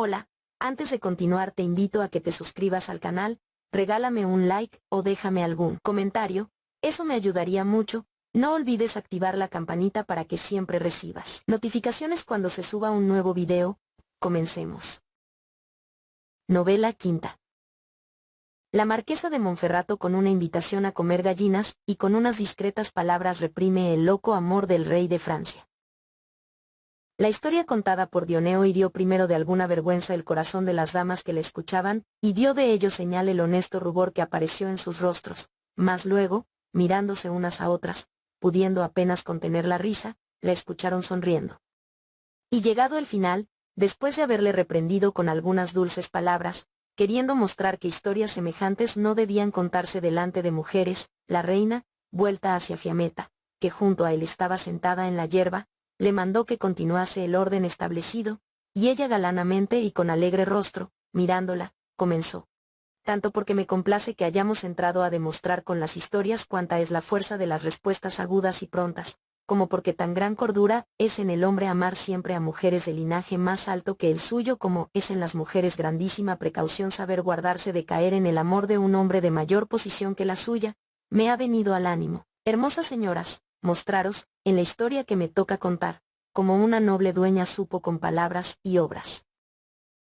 Hola, antes de continuar te invito a que te suscribas al canal, regálame un like o déjame algún comentario, eso me ayudaría mucho. No olvides activar la campanita para que siempre recibas notificaciones cuando se suba un nuevo video. Comencemos. Novela quinta. La marquesa de Monferrato, con una invitación a comer gallinas y con unas discretas palabras, reprime el loco amor del rey de Francia. La historia contada por Dioneo hirió primero de alguna vergüenza el corazón de las damas que le escuchaban, y dio de ello señal el honesto rubor que apareció en sus rostros, mas luego, mirándose unas a otras, pudiendo apenas contener la risa, la escucharon sonriendo. Y llegado el final, después de haberle reprendido con algunas dulces palabras, queriendo mostrar que historias semejantes no debían contarse delante de mujeres, la reina, vuelta hacia Fiametta, que junto a él estaba sentada en la yerba, le mandó que continuase el orden establecido, y ella galanamente y con alegre rostro, mirándola, comenzó. Tanto porque me complace que hayamos entrado a demostrar con las historias cuánta es la fuerza de las respuestas agudas y prontas, como porque tan gran cordura es en el hombre amar siempre a mujeres de linaje más alto que el suyo, como es en las mujeres grandísima precaución saber guardarse de caer en el amor de un hombre de mayor posición que la suya, me ha venido al ánimo, hermosas señoras, mostraros, en la historia que me toca contar, como una noble dueña supo con palabras y obras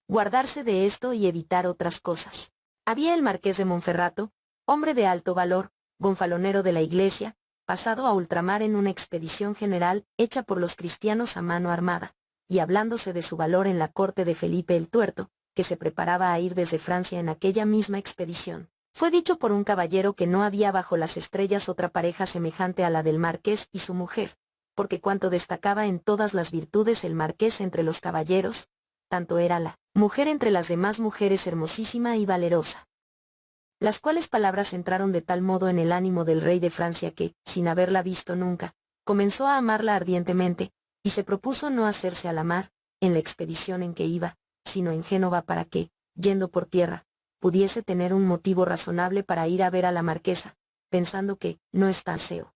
guardarse de esto y evitar otras cosas. Había el marqués de Monferrato, hombre de alto valor, gonfalonero de la iglesia, pasado a ultramar en una expedición general hecha por los cristianos a mano armada, y hablándose de su valor en la corte de Felipe el Tuerto, que se preparaba a ir desde Francia en aquella misma expedición. Fue dicho por un caballero que no había bajo las estrellas otra pareja semejante a la del marqués y su mujer, porque cuanto destacaba en todas las virtudes el marqués entre los caballeros, tanto era la mujer entre las demás mujeres hermosísima y valerosa. Las cuales palabras entraron de tal modo en el ánimo del rey de Francia que, sin haberla visto nunca, comenzó a amarla ardientemente, y se propuso no hacerse a la mar, en la expedición en que iba, sino en Génova, para que, yendo por tierra, pudiese tener un motivo razonable para ir a ver a la marquesa, pensando que no está deseo.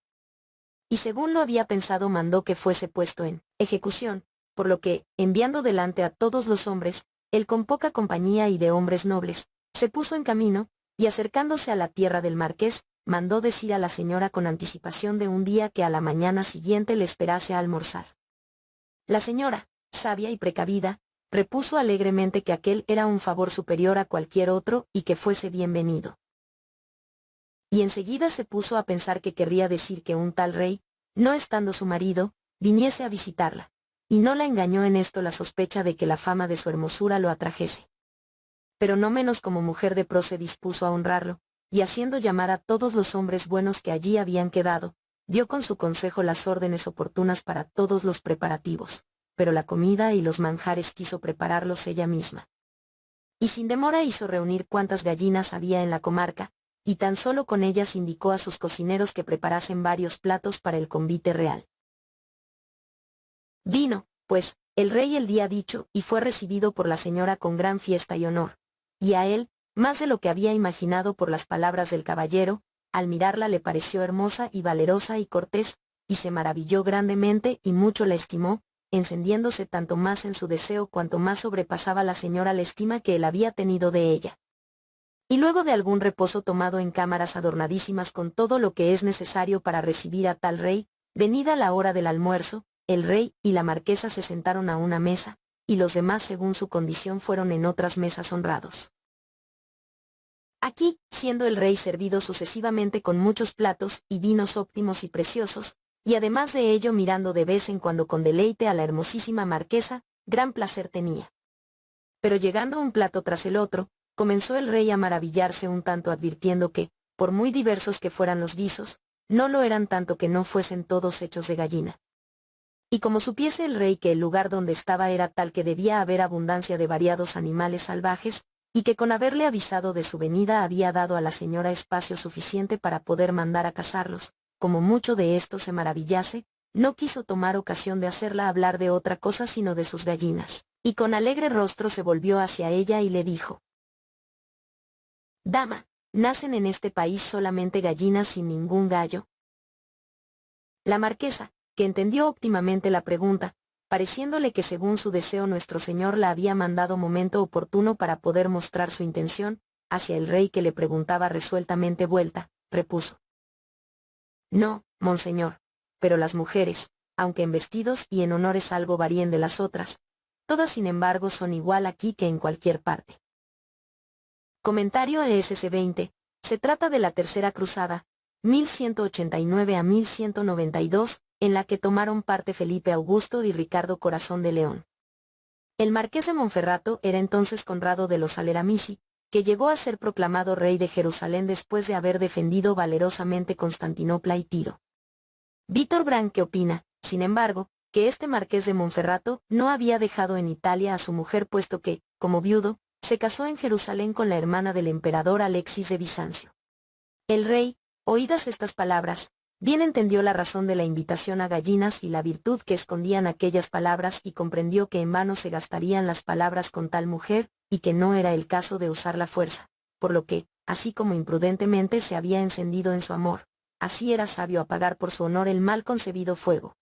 Y según lo había pensado, mandó que fuese puesto en ejecución, por lo que, enviando delante a todos los hombres, él con poca compañía y de hombres nobles, se puso en camino, y acercándose a la tierra del marqués, mandó decir a la señora con anticipación de un día que a la mañana siguiente le esperase a almorzar. La señora, sabia y precavida, repuso alegremente que aquel era un favor superior a cualquier otro y que fuese bienvenido. Y enseguida se puso a pensar que querría decir que un tal rey, no estando su marido, viniese a visitarla, y no la engañó en esto la sospecha de que la fama de su hermosura lo atrajese. Pero no menos como mujer de pro se dispuso a honrarlo, y haciendo llamar a todos los hombres buenos que allí habían quedado, dio con su consejo las órdenes oportunas para todos los preparativos, pero la comida y los manjares quiso prepararlos ella misma. Y sin demora hizo reunir cuantas gallinas había en la comarca, y tan solo con ellas indicó a sus cocineros que preparasen varios platos para el convite real. Vino, pues, el rey el día dicho, y fue recibido por la señora con gran fiesta y honor, y a él, más de lo que había imaginado por las palabras del caballero, al mirarla le pareció hermosa y valerosa y cortés, y se maravilló grandemente y mucho la estimó, encendiéndose tanto más en su deseo cuanto más sobrepasaba la señora la estima que él había tenido de ella. Y luego de algún reposo tomado en cámaras adornadísimas con todo lo que es necesario para recibir a tal rey, venida la hora del almuerzo, el rey y la marquesa se sentaron a una mesa, y los demás según su condición fueron en otras mesas honrados. Aquí, siendo el rey servido sucesivamente con muchos platos y vinos óptimos y preciosos, y además de ello mirando de vez en cuando con deleite a la hermosísima marquesa, gran placer tenía. Pero llegando un plato tras el otro, comenzó el rey a maravillarse un tanto, advirtiendo que, por muy diversos que fueran los guisos, no lo eran tanto que no fuesen todos hechos de gallina. Y como supiese el rey que el lugar donde estaba era tal que debía haber abundancia de variados animales salvajes, y que con haberle avisado de su venida había dado a la señora espacio suficiente para poder mandar a cazarlos, como mucho de esto se maravillase, no quiso tomar ocasión de hacerla hablar de otra cosa sino de sus gallinas, y con alegre rostro se volvió hacia ella y le dijo: «Dama, ¿nacen en este país solamente gallinas sin ningún gallo?». La marquesa, que entendió óptimamente la pregunta, pareciéndole que según su deseo nuestro Señor la había mandado momento oportuno para poder mostrar su intención, hacia el rey que le preguntaba resueltamente vuelta, repuso: No, monseñor, pero las mujeres, aunque en vestidos y en honores algo varíen de las otras, todas sin embargo son igual aquí que en cualquier parte. Comentario ESC 20, se trata de la Tercera Cruzada, 1189 a 1192, en la que tomaron parte Felipe Augusto y Ricardo Corazón de León. El marqués de Monferrato era entonces Conrado de los Aleramici, que llegó a ser proclamado rey de Jerusalén después de haber defendido valerosamente Constantinopla y Tiro. Víctor Brandt opina, sin embargo, que este marqués de Monferrato no había dejado en Italia a su mujer puesto que, como viudo, se casó en Jerusalén con la hermana del emperador Alexis de Bizancio. El rey, oídas estas palabras, bien entendió la razón de la invitación a gallinas y la virtud que escondían aquellas palabras y comprendió que en vano se gastarían las palabras con tal mujer, y que no era el caso de usar la fuerza, por lo que, así como imprudentemente se había encendido en su amor, así era sabio apagar por su honor el mal concebido fuego.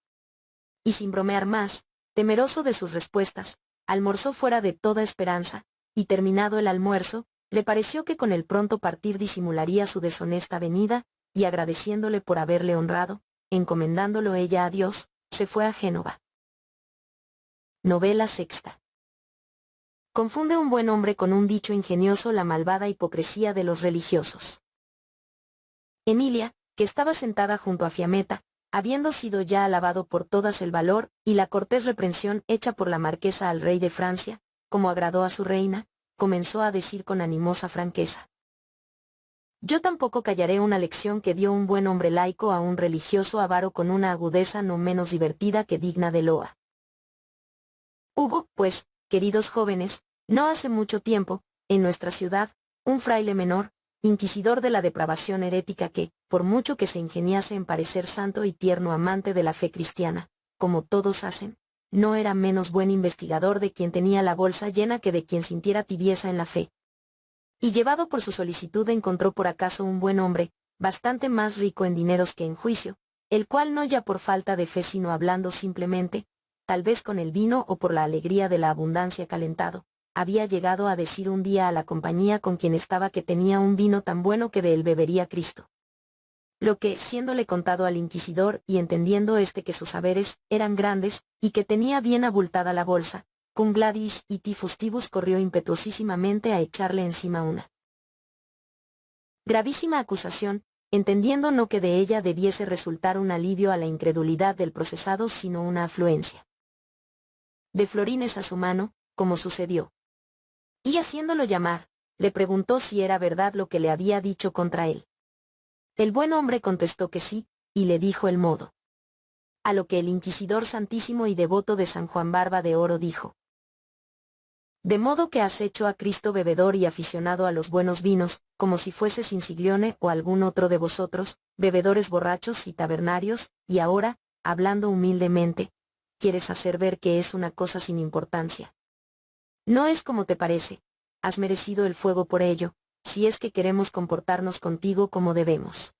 Y sin bromear más, temeroso de sus respuestas, almorzó fuera de toda esperanza, y terminado el almuerzo, le pareció que con el pronto partir disimularía su deshonesta venida, y agradeciéndole por haberle honrado, encomendándolo ella a Dios, se fue a Génova. Novela sexta. Confunde un buen hombre con un dicho ingenioso la malvada hipocresía de los religiosos. Emilia, que estaba sentada junto a Fiametta, habiendo sido ya alabado por todas el valor y la cortés reprensión hecha por la marquesa al rey de Francia, como agradó a su reina, comenzó a decir con animosa franqueza: Yo tampoco callaré una lección que dio un buen hombre laico a un religioso avaro con una agudeza no menos divertida que digna de loa. Hubo, pues, queridos jóvenes, no hace mucho tiempo, en nuestra ciudad, un fraile menor, inquisidor de la depravación herética que, por mucho que se ingeniase en parecer santo y tierno amante de la fe cristiana, como todos hacen, no era menos buen investigador de quien tenía la bolsa llena que de quien sintiera tibieza en la fe. Y llevado por su solicitud encontró por acaso un buen hombre, bastante más rico en dineros que en juicio, el cual no ya por falta de fe sino hablando simplemente, tal vez con el vino o por la alegría de la abundancia calentado, había llegado a decir un día a la compañía con quien estaba que tenía un vino tan bueno que de él bebería Cristo. Lo que, siéndole contado al inquisidor y entendiendo éste que sus haberes eran grandes, y que tenía bien abultada la bolsa, cum gladiis iti fustibus corrió impetuosísimamente a echarle encima una gravísima acusación, entendiendo no que de ella debiese resultar un alivio a la incredulidad del procesado sino una afluencia de florines a su mano, como sucedió. Y haciéndolo llamar, le preguntó si era verdad lo que le había dicho contra él. El buen hombre contestó que sí, y le dijo el modo. A lo que el inquisidor santísimo y devoto de San Juan Barba de Oro dijo: De modo que has hecho a Cristo bebedor y aficionado a los buenos vinos, como si fueses Insiglione o algún otro de vosotros, bebedores borrachos y tabernarios, y ahora, hablando humildemente, quieres hacer ver que es una cosa sin importancia. No es como te parece, has merecido el fuego por ello, si es que queremos comportarnos contigo como debemos.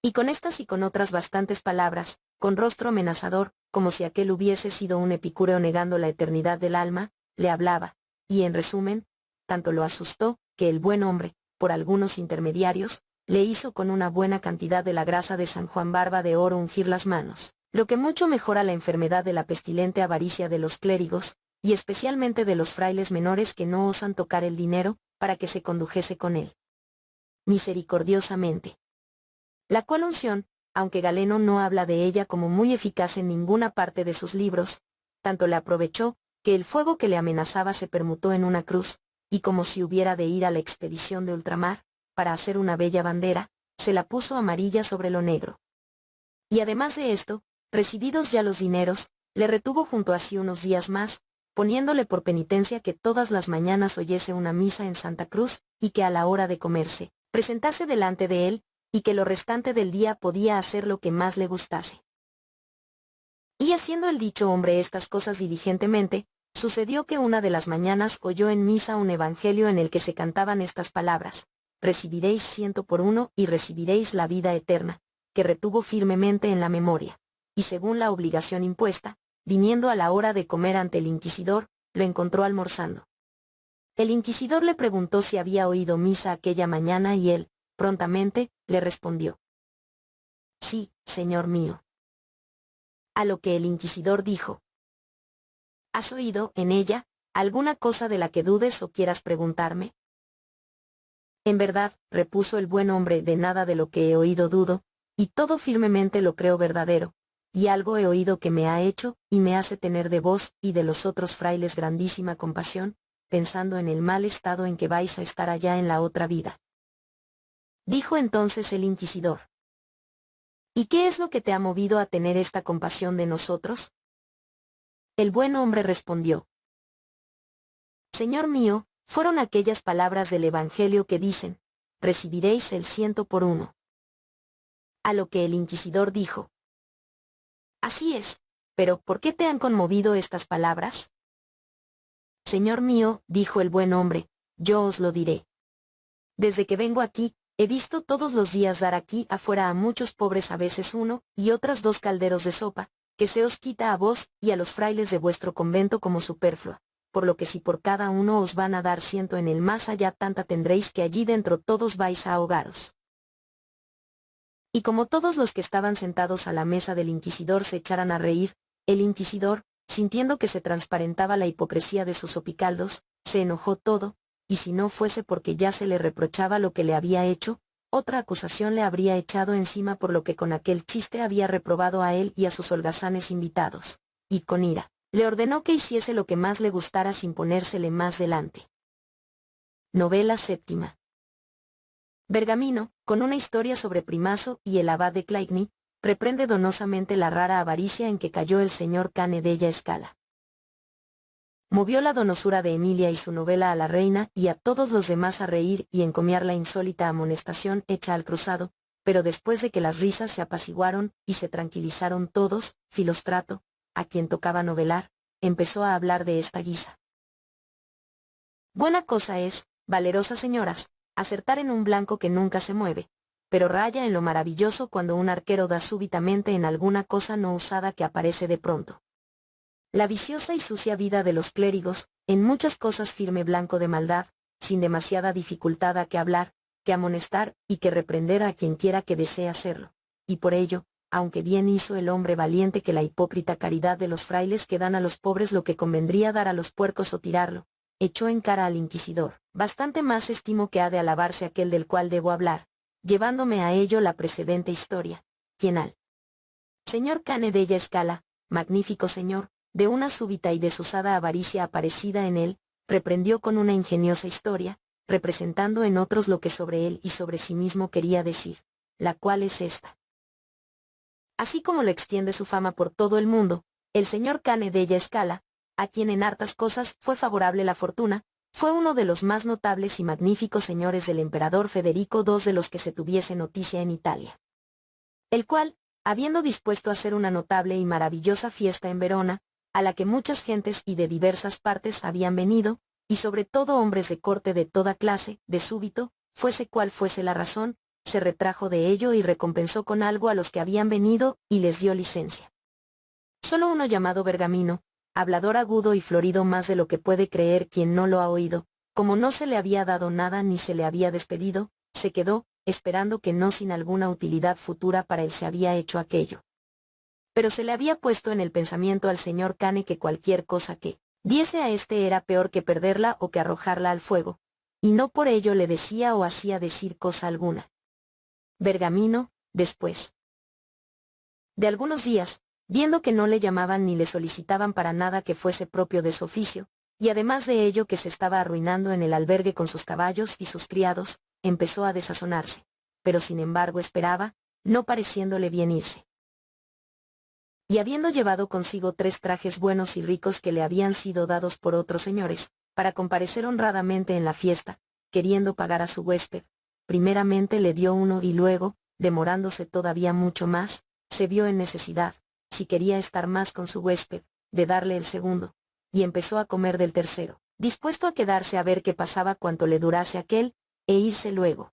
Y con estas y con otras bastantes palabras, con rostro amenazador, como si aquel hubiese sido un epicúreo negando la eternidad del alma, le hablaba, y en resumen, tanto lo asustó, que el buen hombre, por algunos intermediarios, le hizo con una buena cantidad de la grasa de San Juan Barba de Oro ungir las manos, lo que mucho mejora la enfermedad de la pestilente avaricia de los clérigos, y especialmente de los frailes menores que no osan tocar el dinero, para que se condujese con él misericordiosamente. La cual unción, aunque Galeno no habla de ella como muy eficaz en ninguna parte de sus libros, tanto le aprovechó, que el fuego que le amenazaba se permutó en una cruz, y como si hubiera de ir a la expedición de ultramar, para hacer una bella bandera, se la puso amarilla sobre lo negro. Y además de esto, recibidos ya los dineros, le retuvo junto a sí unos días más, poniéndole por penitencia que todas las mañanas oyese una misa en Santa Cruz, y que a la hora de comerse, presentase delante de él, y que lo restante del día podía hacer lo que más le gustase. Y haciendo el dicho hombre estas cosas diligentemente, sucedió que una de las mañanas oyó en misa un evangelio en el que se cantaban estas palabras: recibiréis 100 por 1 y recibiréis la vida eterna, que retuvo firmemente en la memoria, y según la obligación impuesta, viniendo a la hora de comer ante el inquisidor, lo encontró almorzando. El inquisidor le preguntó si había oído misa aquella mañana y él, prontamente, le respondió: sí, señor mío. A lo que el inquisidor dijo: ¿has oído, en ella, alguna cosa de la que dudes o quieras preguntarme? En verdad, repuso el buen hombre, de nada de lo que he oído dudo, y todo firmemente lo creo verdadero, y algo he oído que me ha hecho, y me hace tener de vos y de los otros frailes grandísima compasión, pensando en el mal estado en que vais a estar allá en la otra vida. Dijo entonces el inquisidor: ¿y qué es lo que te ha movido a tener esta compasión de nosotros? El buen hombre respondió: Señor mío, fueron aquellas palabras del Evangelio que dicen: recibiréis el 100 por 1. A lo que el inquisidor dijo: así es, pero ¿por qué te han conmovido estas palabras? Señor mío, dijo el buen hombre, yo os lo diré. Desde que vengo aquí, he visto todos los días dar aquí afuera a muchos pobres, a veces 1 y otras 2 calderos de sopa, que se os quita a vos y a los frailes de vuestro convento como superflua, por lo que si por cada uno os van a dar 100 en el más allá, tanta tendréis que allí dentro todos vais a ahogaros. Y como todos los que estaban sentados a la mesa del inquisidor se echaran a reír, el inquisidor, sintiendo que se transparentaba la hipocresía de sus opicaldos, se enojó todo, y si no fuese porque ya se le reprochaba lo que le había hecho, otra acusación le habría echado encima por lo que con aquel chiste había reprobado a él y a sus holgazanes invitados, y con ira, le ordenó que hiciese lo que más le gustara sin ponérsele más delante. Novela séptima. Bergamino, con una historia sobre Primaso y el abad de Claigny, reprende donosamente la rara avaricia en que cayó el señor Cane della Scala. Movió la donosura de Emilia y su novela a la reina y a todos los demás a reír y encomiar la insólita amonestación hecha al cruzado, pero después de que las risas se apaciguaron y se tranquilizaron todos, Filóstrato, a quien tocaba novelar, empezó a hablar de esta guisa. Buena cosa es, valerosas señoras, acertar en un blanco que nunca se mueve, pero raya en lo maravilloso cuando un arquero da súbitamente en alguna cosa no usada que aparece de pronto. La viciosa y sucia vida de los clérigos, en muchas cosas firme blanco de maldad, sin demasiada dificultad a que hablar, que amonestar y que reprender a quien quiera que desee hacerlo, y por ello, aunque bien hizo el hombre valiente que la hipócrita caridad de los frailes que dan a los pobres lo que convendría dar a los puercos o tirarlo, echó en cara al inquisidor, bastante más estimo que ha de alabarse aquel del cual debo hablar, llevándome a ello la precedente historia, quien al señor Cane della Scala, magnífico señor, de una súbita y desusada avaricia aparecida en él, reprendió con una ingeniosa historia, representando en otros lo que sobre él y sobre sí mismo quería decir, la cual es esta. Así como lo extiende su fama por todo el mundo, el señor Cane della Scala, a quien en hartas cosas fue favorable la fortuna, fue uno de los más notables y magníficos señores del emperador Federico II de los que se tuviese noticia en Italia. El cual, habiendo dispuesto a hacer una notable y maravillosa fiesta en Verona, a la que muchas gentes y de diversas partes habían venido, y sobre todo hombres de corte de toda clase, de súbito, fuese cual fuese la razón, se retrajo de ello y recompensó con algo a los que habían venido, y les dio licencia. Solo uno llamado Bergamino, hablador agudo y florido más de lo que puede creer quien no lo ha oído, como no se le había dado nada ni se le había despedido, se quedó, esperando que no sin alguna utilidad futura para él se había hecho aquello. Pero se le había puesto en el pensamiento al señor Cane que cualquier cosa que diese a éste era peor que perderla o que arrojarla al fuego, y no por ello le decía o hacía decir cosa alguna. Bergamino, después de algunos días, viendo que no le llamaban ni le solicitaban para nada que fuese propio de su oficio, y además de ello que se estaba arruinando en el albergue con sus caballos y sus criados, empezó a desazonarse, pero sin embargo esperaba, no pareciéndole bien irse. Y habiendo llevado consigo 3 trajes buenos y ricos que le habían sido dados por otros señores, para comparecer honradamente en la fiesta, queriendo pagar a su huésped, primeramente le dio uno y luego, demorándose todavía mucho más, se vio en necesidad, si quería estar más con su huésped, de darle el segundo, y empezó a comer del tercero, dispuesto a quedarse a ver qué pasaba cuanto le durase aquel, e irse luego.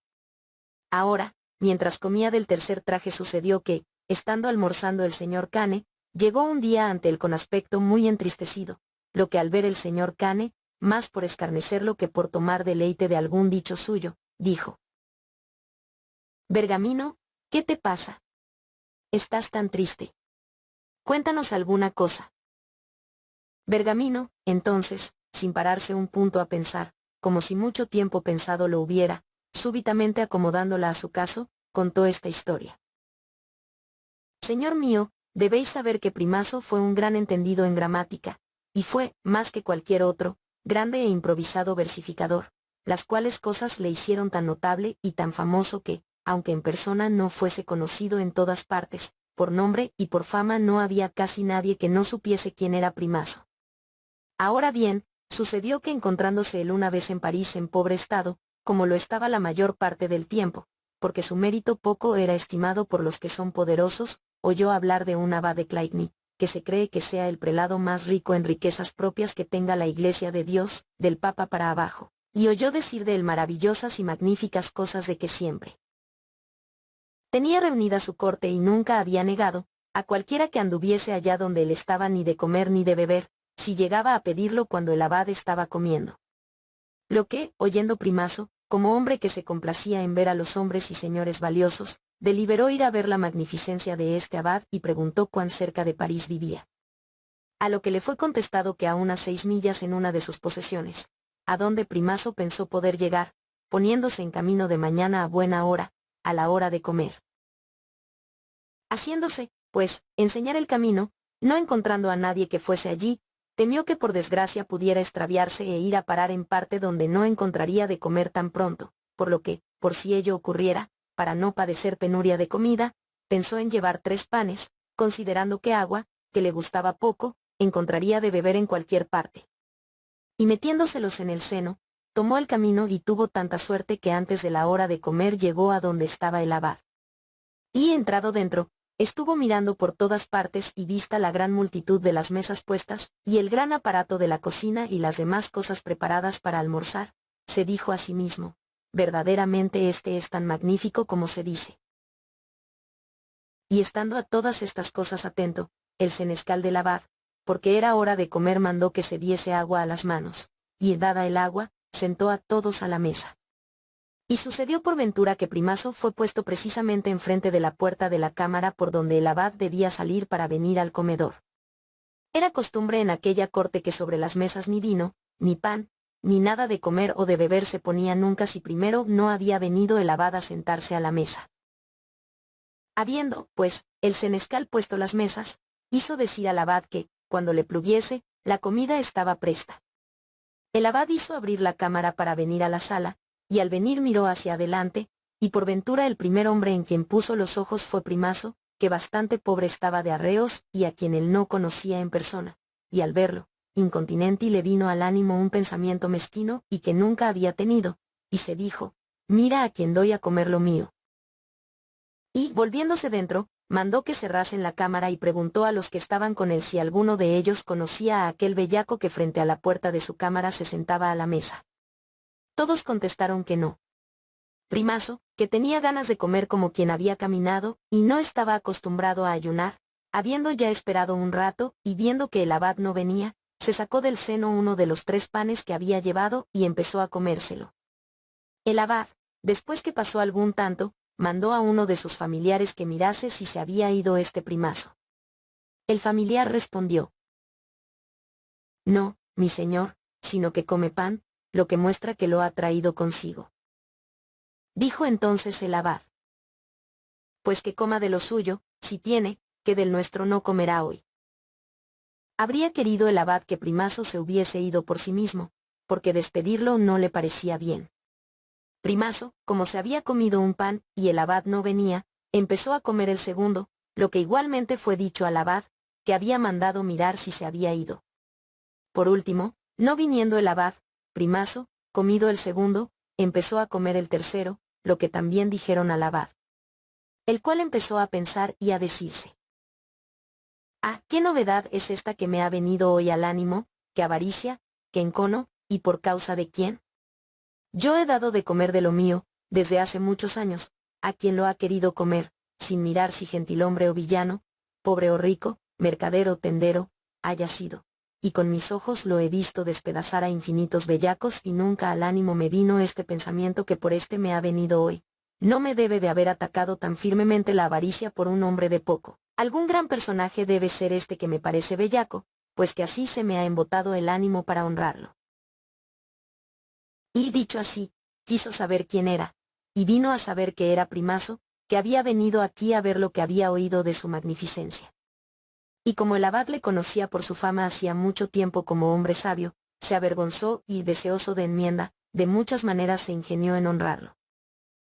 Ahora, mientras comía del tercer traje sucedió que, estando almorzando el señor Cane, llegó un día ante él con aspecto muy entristecido, lo que al ver el señor Cane, más por escarnecerlo que por tomar deleite de algún dicho suyo, dijo: «Bergamino, ¿qué te pasa? Estás tan triste. Cuéntanos alguna cosa». Bergamino, entonces, sin pararse un punto a pensar, como si mucho tiempo pensado lo hubiera, súbitamente acomodándola a su caso, contó esta historia. «Señor mío, debéis saber que Primaso fue un gran entendido en gramática, y fue, más que cualquier otro, grande e improvisado versificador, las cuales cosas le hicieron tan notable y tan famoso que, aunque en persona no fuese conocido en todas partes, por nombre y por fama no había casi nadie que no supiese quién era Primaso. Ahora bien, sucedió que encontrándose él una vez en París en pobre estado, como lo estaba la mayor parte del tiempo, porque su mérito poco era estimado por los que son poderosos, oyó hablar de un abad de Claigny, que se cree que sea el prelado más rico en riquezas propias que tenga la Iglesia de Dios, del Papa para abajo, y oyó decir de él maravillosas y magníficas cosas de que siempre tenía reunida su corte y nunca había negado, a cualquiera que anduviese allá donde él estaba ni de comer ni de beber, si llegaba a pedirlo cuando el abad estaba comiendo. Lo que, oyendo Primaso, como hombre que se complacía en ver a los hombres y señores valiosos, deliberó ir a ver la magnificencia de este abad y preguntó cuán cerca de París vivía. A lo que le fue contestado que a unas 6 millas en una de sus posesiones, a donde Primaso pensó poder llegar, poniéndose en camino de mañana a buena hora, a la hora de comer. Haciéndose, pues, enseñar el camino, no encontrando a nadie que fuese allí, temió que por desgracia pudiera extraviarse e ir a parar en parte donde no encontraría de comer tan pronto, por lo que, por si ello ocurriera, para no padecer penuria de comida, pensó en llevar 3 panes, considerando que agua, que le gustaba poco, encontraría de beber en cualquier parte. Y metiéndoselos en el seno, tomó el camino y tuvo tanta suerte que antes de la hora de comer llegó a donde estaba el abad. Y entrado dentro, estuvo mirando por todas partes y vista la gran multitud de las mesas puestas, y el gran aparato de la cocina y las demás cosas preparadas para almorzar, se dijo a sí mismo: verdaderamente este es tan magnífico como se dice. Y estando a todas estas cosas atento, el senescal del abad, porque era hora de comer, mandó que se diese agua a las manos, y dada el agua, sentó a todos a la mesa. Y sucedió por ventura que Primaso fue puesto precisamente enfrente de la puerta de la cámara por donde el abad debía salir para venir al comedor. Era costumbre en aquella corte que sobre las mesas ni vino, ni pan, ni nada de comer o de beber se ponía nunca si primero no había venido el abad a sentarse a la mesa. Habiendo, pues, el senescal puesto las mesas, hizo decir al abad que, cuando le pluguiese, la comida estaba presta. El abad hizo abrir la cámara para venir a la sala, y al venir miró hacia adelante, y por ventura el primer hombre en quien puso los ojos fue Primaso, que bastante pobre estaba de arreos y a quien él no conocía en persona, y al verlo, incontinenti le vino al ánimo un pensamiento mezquino y que nunca había tenido, y se dijo: mira a quien doy a comer lo mío. Y, volviéndose dentro, mandó que cerrasen la cámara y preguntó a los que estaban con él si alguno de ellos conocía a aquel bellaco que frente a la puerta de su cámara se sentaba a la mesa. Todos contestaron que no. Primaso, que tenía ganas de comer como quien había caminado, y no estaba acostumbrado a ayunar, habiendo ya esperado un rato, y viendo que el abad no venía, se sacó del seno uno de los 3 panes que había llevado y empezó a comérselo. El abad, después que pasó algún tanto, mandó a uno de sus familiares que mirase si se había ido este Primaso. El familiar respondió: no, mi señor, sino que come pan, lo que muestra que lo ha traído consigo. Dijo entonces el abad: pues que coma de lo suyo, si tiene, que del nuestro no comerá hoy. Habría querido el abad que Primaso se hubiese ido por sí mismo, porque despedirlo no le parecía bien. Primaso, como se había comido un pan y el abad no venía, empezó a comer el segundo, lo que igualmente fue dicho al abad, que había mandado mirar si se había ido. Por último, no viniendo el abad, Primaso, comido el segundo, empezó a comer el tercero, lo que también dijeron al abad. El cual empezó a pensar y a decirse: ah, ¿qué novedad es esta que me ha venido hoy al ánimo, que avaricia, que encono, y por causa de quién? Yo he dado de comer de lo mío, desde hace muchos años, a quien lo ha querido comer, sin mirar si gentilhombre o villano, pobre o rico, mercader o tendero, haya sido. Y con mis ojos lo he visto despedazar a infinitos bellacos y nunca al ánimo me vino este pensamiento que por este me ha venido hoy. No me debe de haber atacado tan firmemente la avaricia por un hombre de poco. Algún gran personaje debe ser este que me parece bellaco, pues que así se me ha embotado el ánimo para honrarlo. Y dicho así, quiso saber quién era, y vino a saber que era Primaso, que había venido aquí a ver lo que había oído de su magnificencia. Y como el abad le conocía por su fama hacía mucho tiempo como hombre sabio, se avergonzó y, deseoso de enmienda, de muchas maneras se ingenió en honrarlo.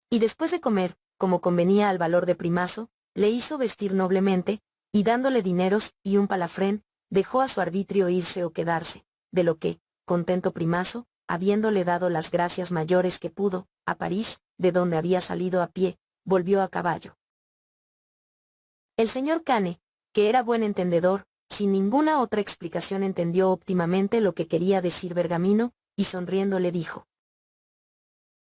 Y después de comer, como convenía al valor de Primaso, le hizo vestir noblemente, y dándole dineros y un palafrén, dejó a su arbitrio irse o quedarse, de lo que, contento Primaso, habiéndole dado las gracias mayores que pudo, a París, de donde había salido a pie, volvió a caballo. El señor Cane, que era buen entendedor, sin ninguna otra explicación entendió óptimamente lo que quería decir Bergamino, y sonriendo le dijo: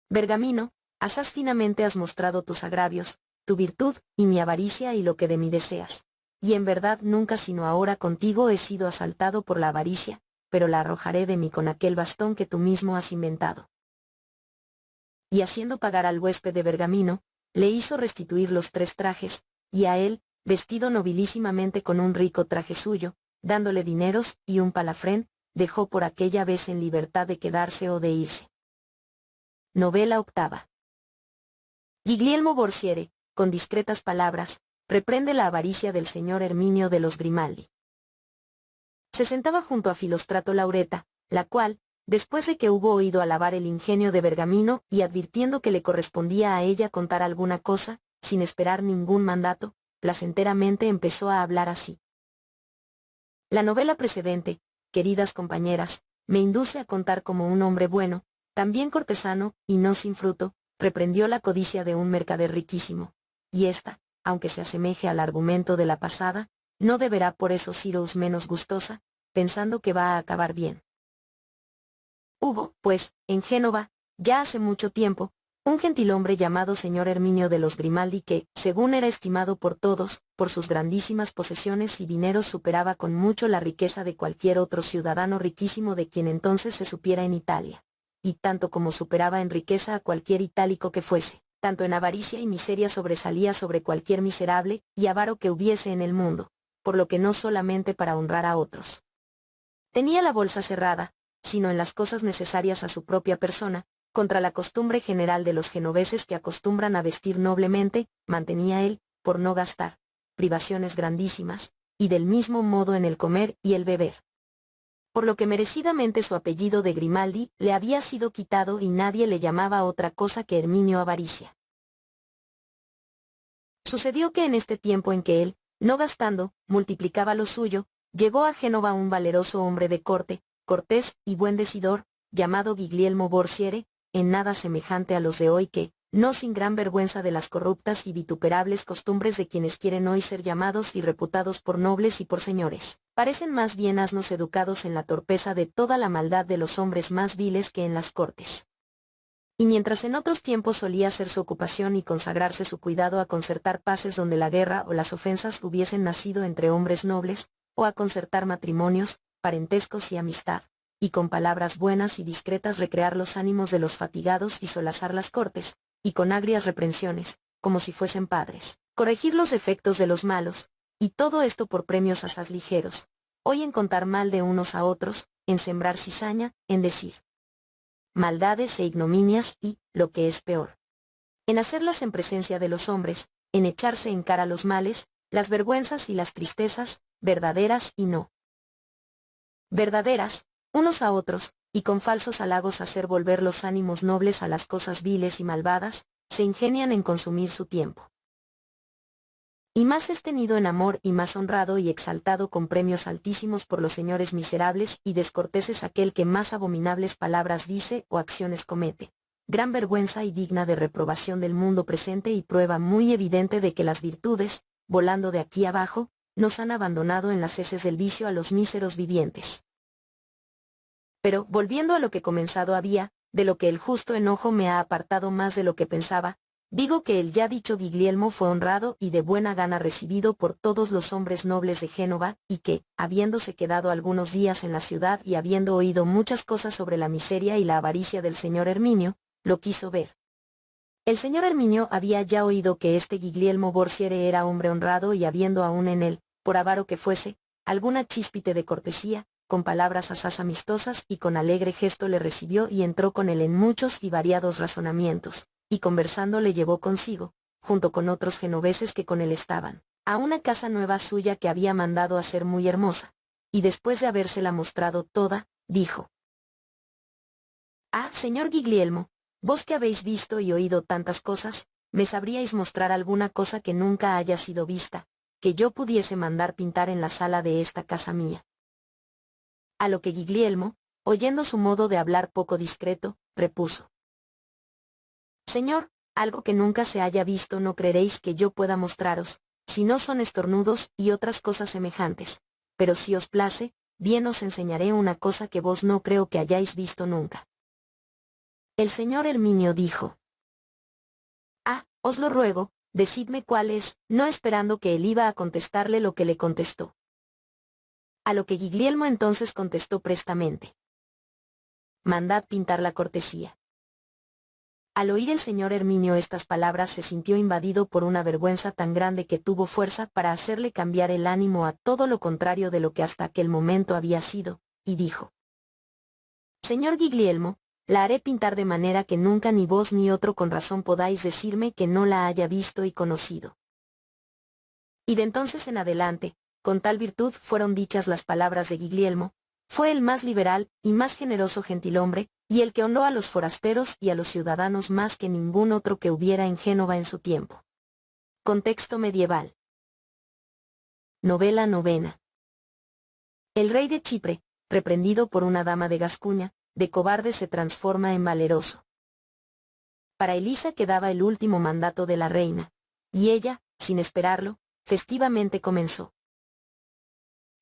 Bergamino, asaz finamente has mostrado tus agravios, tu virtud, y mi avaricia y lo que de mí deseas. Y en verdad nunca sino ahora contigo he sido asaltado por la avaricia, pero la arrojaré de mí con aquel bastón que tú mismo has inventado. Y haciendo pagar al huésped de Bergamino, le hizo restituir los 3 trajes, y a él, vestido nobilísimamente con un rico traje suyo, dándole dineros y un palafrén, dejó por aquella vez en libertad de quedarse o de irse. Novela octava. Guglielmo Borsiere, con discretas palabras, reprende la avaricia del señor Herminio de los Grimaldi. Se sentaba junto a Filostrato Laureta, la cual, después de que hubo oído alabar el ingenio de Bergamino y advirtiendo que le correspondía a ella contar alguna cosa, sin esperar ningún mandato, placenteramente empezó a hablar así. La novela precedente, queridas compañeras, me induce a contar como un hombre bueno, también cortesano, y no sin fruto, reprendió la codicia de un mercader riquísimo, y esta, aunque se asemeje al argumento de la pasada, no deberá por eso seros menos gustosa, pensando que va a acabar bien. Hubo, pues, en Génova, ya hace mucho tiempo, un gentilhombre llamado señor Herminio de los Grimaldi que, según era estimado por todos, por sus grandísimas posesiones y dineros superaba con mucho la riqueza de cualquier otro ciudadano riquísimo de quien entonces se supiera en Italia, y tanto como superaba en riqueza a cualquier itálico que fuese, tanto en avaricia y miseria sobresalía sobre cualquier miserable y avaro que hubiese en el mundo, por lo que no solamente para honrar a otros tenía la bolsa cerrada, sino en las cosas necesarias a su propia persona, contra la costumbre general de los genoveses que acostumbran a vestir noblemente, mantenía él, por no gastar, privaciones grandísimas, y del mismo modo en el comer y el beber. Por lo que merecidamente su apellido de Grimaldi le había sido quitado y nadie le llamaba otra cosa que Herminio Avaricia. Sucedió que en este tiempo en que él, no gastando, multiplicaba lo suyo, llegó a Génova un valeroso hombre de corte, cortés y buen decidor, llamado Guglielmo Borsiere, en nada semejante a los de hoy que, no sin gran vergüenza de las corruptas y vituperables costumbres de quienes quieren hoy ser llamados y reputados por nobles y por señores, parecen más bien asnos educados en la torpeza de toda la maldad de los hombres más viles que en las cortes. Y mientras en otros tiempos solía ser su ocupación y consagrarse su cuidado a concertar paces donde la guerra o las ofensas hubiesen nacido entre hombres nobles, o a concertar matrimonios, parentescos y amistad, y con palabras buenas y discretas recrear los ánimos de los fatigados y solazar las cortes, y con agrias reprensiones, como si fuesen padres, corregir los defectos de los malos, y todo esto por premios asaz ligeros, hoy en contar mal de unos a otros, en sembrar cizaña, en decir maldades e ignominias y, lo que es peor, en hacerlas en presencia de los hombres, en echarse en cara los males, las vergüenzas y las tristezas, verdaderas y no verdaderas, unos a otros, y con falsos halagos hacer volver los ánimos nobles a las cosas viles y malvadas, se ingenian en consumir su tiempo. Y más es tenido en amor y más honrado y exaltado con premios altísimos por los señores miserables y descorteses aquel que más abominables palabras dice o acciones comete. Gran vergüenza y digna de reprobación del mundo presente y prueba muy evidente de que las virtudes, volando de aquí abajo, nos han abandonado en las heces del vicio a los míseros vivientes. Pero, volviendo a lo que comenzado había, de lo que el justo enojo me ha apartado más de lo que pensaba, Digo que el ya dicho Guglielmo fue honrado y de buena gana recibido por todos los hombres nobles de Génova, y que, habiéndose quedado algunos días en la ciudad y habiendo oído muchas cosas sobre la miseria y la avaricia del señor Herminio, lo quiso ver. El señor Herminio había ya oído que este Guglielmo Borsiere era hombre honrado y habiendo aún en él, por avaro que fuese, alguna chíspite de cortesía, con palabras asaz amistosas y con alegre gesto le recibió y entró con él en muchos y variados razonamientos, y conversando le llevó consigo, junto con otros genoveses que con él estaban, a una casa nueva suya que había mandado hacer muy hermosa, y después de habérsela mostrado toda, dijo: «Ah, señor Guglielmo, vos que habéis visto y oído tantas cosas, me sabríais mostrar alguna cosa que nunca haya sido vista, que yo pudiese mandar pintar en la sala de esta casa mía». A lo que Guglielmo, oyendo su modo de hablar poco discreto, repuso: «Señor, algo que nunca se haya visto no creeréis que yo pueda mostraros, si no son estornudos y otras cosas semejantes, pero si os place, bien os enseñaré una cosa que vos no creo que hayáis visto nunca». El señor Herminio dijo: «Ah, os lo ruego, decidme cuál es», no esperando que él iba a contestarle lo que le contestó. A lo que Guglielmo entonces contestó prestamente: «Mandad pintar la cortesía». Al oír el señor Herminio estas palabras se sintió invadido por una vergüenza tan grande que tuvo fuerza para hacerle cambiar el ánimo a todo lo contrario de lo que hasta aquel momento había sido, y dijo: «Señor Guglielmo, la haré pintar de manera que nunca ni vos ni otro con razón podáis decirme que no la haya visto y conocido». Y de entonces en adelante, con tal virtud fueron dichas las palabras de Guglielmo, fue el más liberal y más generoso gentilhombre, y el que honró a los forasteros y a los ciudadanos más que ningún otro que hubiera en Génova en su tiempo. Contexto medieval. Novela novena. El rey de Chipre, reprendido por una dama de Gascuña, de cobarde se transforma en valeroso. Para Elisa quedaba el último mandato de la reina, y ella, sin esperarlo, festivamente comenzó: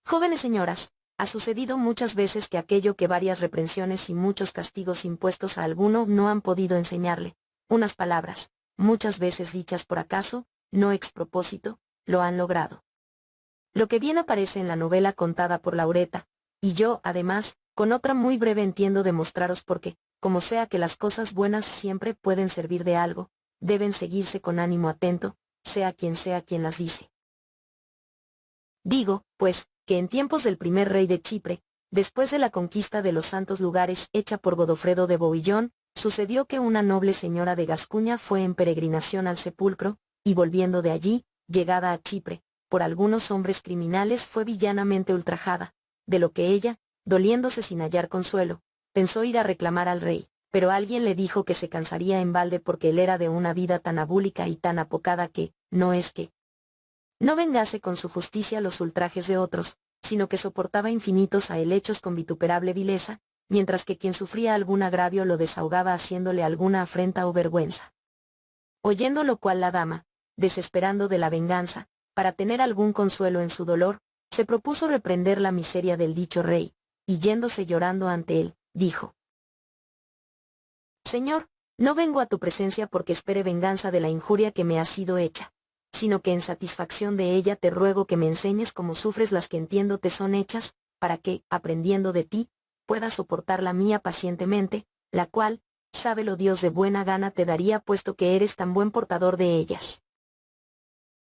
«Jóvenes señoras, ha sucedido muchas veces que aquello que varias reprensiones y muchos castigos impuestos a alguno no han podido enseñarle, unas palabras, muchas veces dichas por acaso, no ex propósito, lo han logrado. Lo que bien aparece en la novela contada por Laureta, y yo, además, con otra muy breve entiendo demostraros porque, como sea que las cosas buenas siempre pueden servir de algo, deben seguirse con ánimo atento, sea quien las dice. Digo, pues, que en tiempos del primer rey de Chipre, después de la conquista de los santos lugares hecha por Godofredo de Bouillon, sucedió que una noble señora de Gascuña fue en peregrinación al sepulcro, y volviendo de allí, llegada a Chipre, por algunos hombres criminales fue villanamente ultrajada, de lo que ella, doliéndose sin hallar consuelo, pensó ir a reclamar al rey, pero alguien le dijo que se cansaría en balde porque él era de una vida tan abúlica y tan apocada que, no es que no vengase con su justicia los ultrajes de otros, sino que soportaba infinitos a helechos con vituperable vileza, mientras que quien sufría algún agravio lo desahogaba haciéndole alguna afrenta o vergüenza. Oyendo lo cual la dama, desesperando de la venganza, para tener algún consuelo en su dolor, se propuso reprender la miseria del dicho rey, y yéndose llorando ante él, dijo: «Señor, no vengo a tu presencia porque espere venganza de la injuria que me ha sido hecha, sino que en satisfacción de ella te ruego que me enseñes cómo sufres las que entiendo te son hechas, para que, aprendiendo de ti, puedas soportar la mía pacientemente, la cual, sábelo Dios de buena gana te daría puesto que eres tan buen portador de ellas».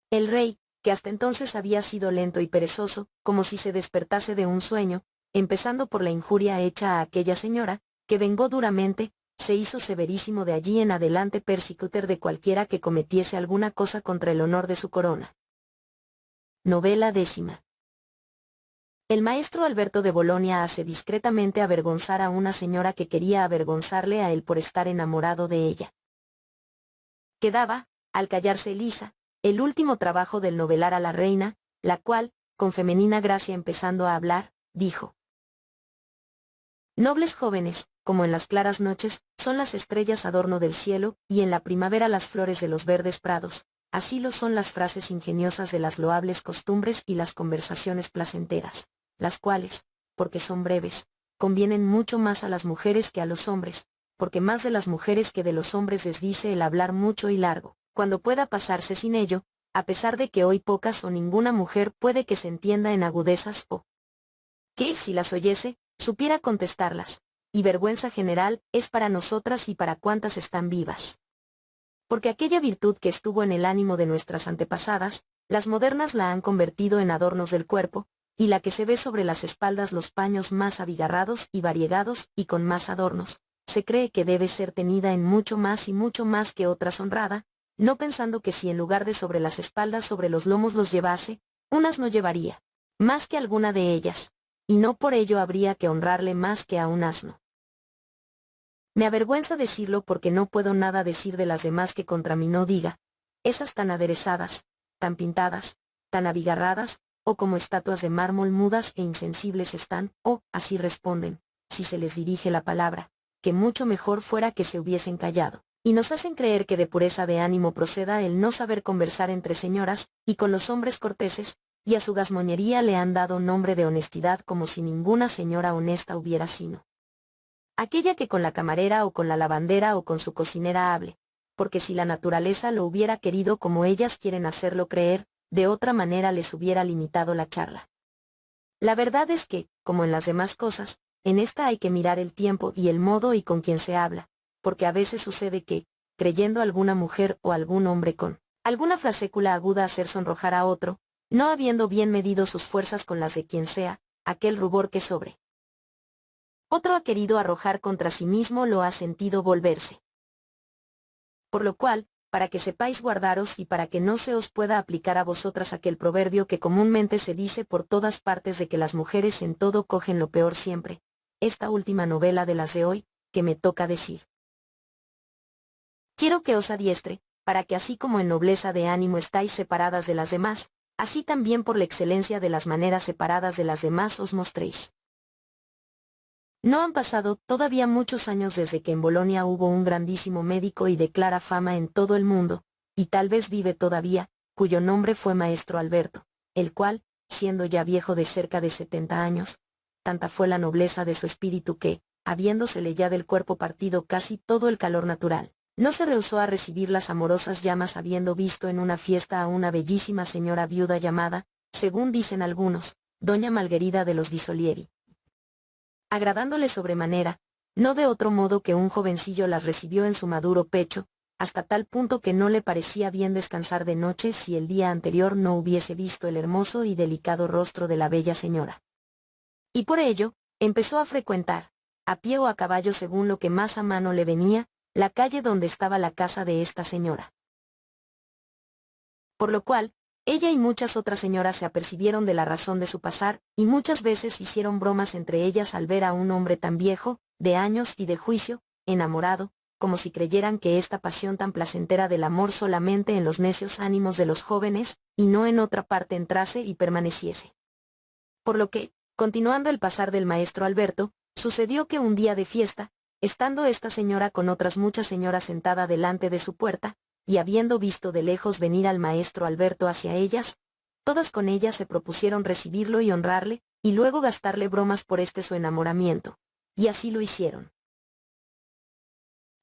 El rey, que hasta entonces había sido lento y perezoso, como si se despertase de un sueño, empezando por la injuria hecha a aquella señora, que vengó duramente, se hizo severísimo de allí en adelante persecutor de cualquiera que cometiese alguna cosa contra el honor de su corona. Novela décima. El maestro Alberto de Bolonia hace discretamente avergonzar a una señora que quería avergonzarle a él por estar enamorado de ella. Quedaba, al callarse Elisa, el último trabajo del novelar a la reina, la cual, con femenina gracia empezando a hablar, dijo: «Nobles jóvenes, como en las claras noches, son las estrellas adorno del cielo, y en la primavera las flores de los verdes prados, así lo son las frases ingeniosas de las loables costumbres y las conversaciones placenteras, las cuales, porque son breves, convienen mucho más a las mujeres que a los hombres, porque más de las mujeres que de los hombres les dice el hablar mucho y largo, cuando pueda pasarse sin ello, a pesar de que hoy pocas o ninguna mujer puede que se entienda en agudezas o que, si las oyese, supiera contestarlas, y vergüenza general es para nosotras y para cuantas están vivas. Porque aquella virtud que estuvo en el ánimo de nuestras antepasadas, las modernas la han convertido en adornos del cuerpo, y la que se ve sobre las espaldas los paños más abigarrados y variegados y con más adornos, se cree que debe ser tenida en mucho más y mucho más que otras honrada, no pensando que si en lugar de sobre las espaldas sobre los lomos los llevase, unas no llevaría más que alguna de ellas, y no por ello habría que honrarle más que a un asno. Me avergüenza decirlo porque no puedo nada decir de las demás que contra mí no diga, esas tan aderezadas, tan pintadas, tan abigarradas, o como estatuas de mármol mudas e insensibles están, o, así responden, si se les dirige la palabra, que mucho mejor fuera que se hubiesen callado, y nos hacen creer que de pureza de ánimo proceda el no saber conversar entre señoras, y con los hombres corteses, y a su gazmoñería le han dado nombre de honestidad como si ninguna señora honesta hubiera sino aquella que con la camarera o con la lavandera o con su cocinera hable, porque si la naturaleza lo hubiera querido como ellas quieren hacerlo creer, de otra manera les hubiera limitado la charla. La verdad es que, como en las demás cosas, en esta hay que mirar el tiempo y el modo y con quien se habla, porque a veces sucede que, creyendo alguna mujer o algún hombre con alguna frasécula aguda hacer sonrojar a otro, no habiendo bien medido sus fuerzas con las de quien sea, aquel rubor que sobre otro ha querido arrojar contra sí mismo lo ha sentido volverse. Por lo cual, para que sepáis guardaros y para que no se os pueda aplicar a vosotras aquel proverbio que comúnmente se dice por todas partes de que las mujeres en todo cogen lo peor siempre, esta última novela de las de hoy, que me toca decir. Quiero que os adiestre, para que así como en nobleza de ánimo estáis separadas de las demás, así también por la excelencia de las maneras separadas de las demás os mostréis. No han pasado todavía muchos años desde que en Bolonia hubo un grandísimo médico y de clara fama en todo el mundo, y tal vez vive todavía, cuyo nombre fue Maestro Alberto, el cual, siendo ya viejo de cerca de 70 años, tanta fue la nobleza de su espíritu que, habiéndosele ya del cuerpo partido casi todo el calor natural, no se rehusó a recibir las amorosas llamas habiendo visto en una fiesta a una bellísima señora viuda llamada, según dicen algunos, Doña Malguerida de los Disolieri, agradándole sobremanera, no de otro modo que un jovencillo las recibió en su maduro pecho, hasta tal punto que no le parecía bien descansar de noche si el día anterior no hubiese visto el hermoso y delicado rostro de la bella señora. Y por ello, empezó a frecuentar, a pie o a caballo según lo que más a mano le venía, la calle donde estaba la casa de esta señora. Por lo cual, ella y muchas otras señoras se apercibieron de la razón de su pasar, y muchas veces hicieron bromas entre ellas al ver a un hombre tan viejo, de años y de juicio, enamorado, como si creyeran que esta pasión tan placentera del amor solamente en los necios ánimos de los jóvenes, y no en otra parte entrase y permaneciese. Por lo que, continuando el pasar del maestro Alberto, sucedió que un día de fiesta, estando esta señora con otras muchas señoras sentada delante de su puerta, y habiendo visto de lejos venir al maestro Alberto hacia ellas, todas con ellas se propusieron recibirlo y honrarle, y luego gastarle bromas por su enamoramiento, y así lo hicieron.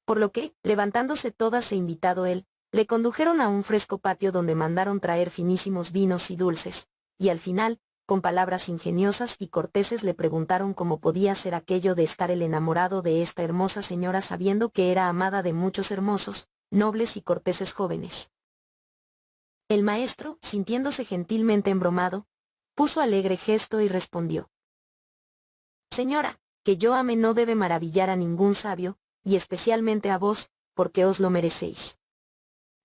Por lo que, levantándose todas e invitado él, le condujeron a un fresco patio donde mandaron traer finísimos vinos y dulces, y al final, con palabras ingeniosas y corteses le preguntaron cómo podía ser aquello de estar el enamorado de esta hermosa señora sabiendo que era amada de muchos hermosos, nobles y corteses jóvenes. El maestro, sintiéndose gentilmente embromado, puso alegre gesto y respondió: Señora, que yo ame no debe maravillar a ningún sabio, y especialmente a vos, porque os lo merecéis.